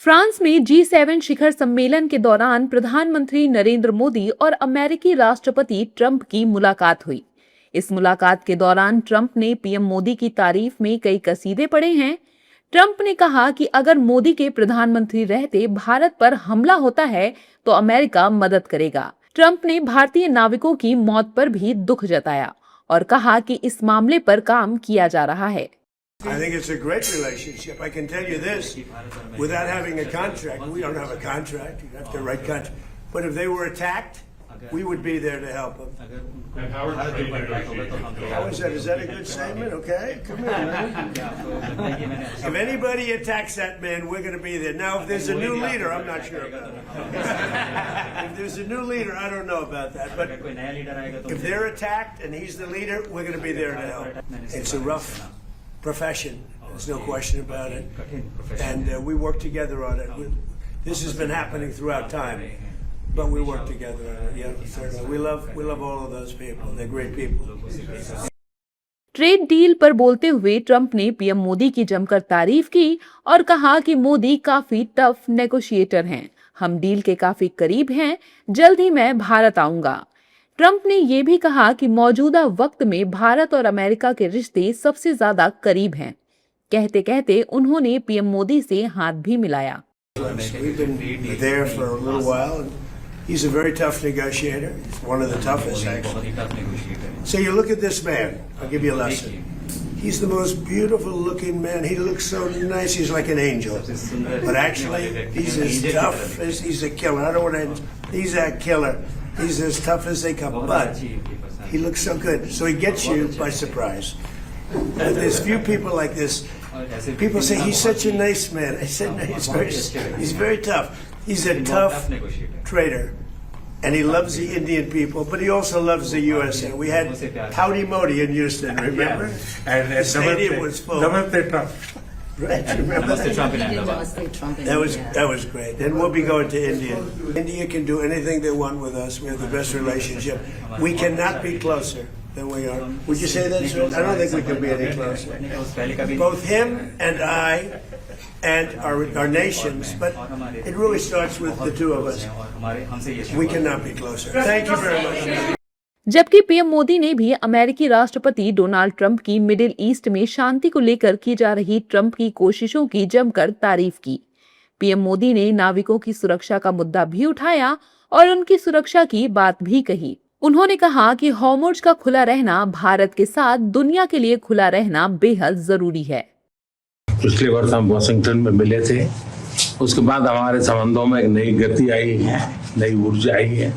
France में G7 शिखर सम्मेलन के दौरान प्रधानमंत्री नरेंद्र मोदी और अमेरिकी राष्ट्रपति ट्रंप की मुलाकात हुई। इस मुलाकात के दौरान ट्रंप ने पीएम मोदी की तारीफ में कई कसीदे पढ़े हैं। ट्रंप ने कहा कि अगर मोदी के प्रधानमंत्री रहते भारत पर हमला होता है तो अमेरिका मदद करेगा। ट्रंप ने भारतीय नाविकों की मौत पर भी दुख जताया और कहा कि इस मामले पर काम किया जा रहा है। I think it's a great relationship. I can tell you this, without having a contract, we don't have a contract, you have to write contract. But if they were attacked, we would be there to help them. How is that? Is that a good statement? Okay, come here, man. If anybody attacks that man, we're going to be there. Now, if there's a new leader, I'm not sure about it. If there's a new leader, I don't know about that. But if they're attacked and he's the leader, we're going to be there to help. It's a rough profession. There's no question about it. And we work together on it. This has been happening throughout time, but we work together on it. Yeah, we love all of those people. They're great people. Trade deal पर बोलते हुए Trump ने PM Modi की जमकर तारीफ की और कहा कि मोदी काफी टफ नेगोशिएटर हैं। हम डील के काफी करीब हैं। जल्द ही मैं भारत आऊंगा। ट्रंप ने यह भी कहा कि मौजूदा वक्त में भारत और अमेरिका के रिश्ते सबसे ज्यादा करीब हैं। कहते कहते उन्होंने पीएम मोदी से हाथ भी मिलाया। We've been there for a little while. He's a very tough negotiator. He's one of the toughest, actually. So you look at this man. I'll give you a lesson. He's the most beautiful looking man. He looks so nice. He's like an angel. But actually, he's as tough as he's a killer. I don't want to. He's a killer. He's as tough as they come. But he looks so good. So he gets you by surprise. But there's few people like this. People say he's such a nice man. I said no, he's very tough. He's a tough trader. And he loves the Indian people, but he also loves the USA. We had Howdy Modi in Houston, remember? And the stadium was full. Namaste Trump. Right, remember that? That was great. And we'll be going to India. India can do anything they want with us. We have the best relationship. We cannot be closer than we are. Would you say that, sir? I don't think we can be any closer. Both him and I and our nations, but it really starts with the two of us. We cannot be closer. Thank you very much. जबकि PM Modi ने भी अमेरिकी राष्ट्रपति Donald Trump की middle east में शांति को लेकर की जा रही ट्रंप की कोशिशों की जमकर तारीफ की। पीएम मोदी ने नाविकों की सुरक्षा का मुद्दा भी उठाया और उनकी सुरक्षा की बात भी कही। उन्होंने कहा कि हॉर्मुज़ का खुला रहना भारत के साथ दुनिया के लिए खुला रहना बेहद जरूरी है। पिछले वर्ष हम वाशिंगटन में मिले थे। उसके बाद हमारे संबंधों में एक नई गति आई है, नई ऊर्जा आई है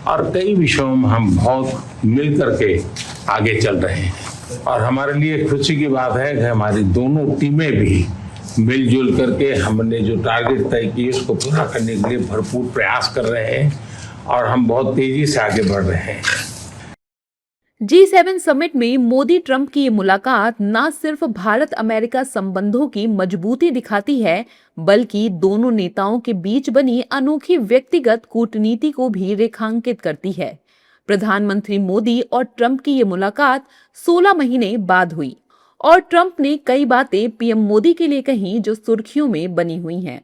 और कई विषयों में हम बहुत मिल करके आगे चल रहे हैं। और हमारे लिए खुशी की बात है कि हमारी दोनों टीमें भी मिलजुल करके हमने जो टारगेट तय किए उसको पूरा करने के लिए भरपूर प्रयास कर रहे हैं और हम बहुत तेजी से आगे बढ़ रहे हैं। G7 समिट में मोदी ट्रंप की ये मुलाकात न सिर्फ भारत अमेरिका संबंधों की मजबूती दिखाती है, बल्कि दोनों नेताओं के बीच बनी अनोखी व्यक्तिगत कूटनीति को भी रेखांकित करती है। प्रधानमंत्री मोदी और ट्रंप की ये मुलाकात 16 महीने बाद हुई और ट्रंप ने कई बातें पीएम मोदी के लिए कही जो सुर्खियों में बनी हुई हैं।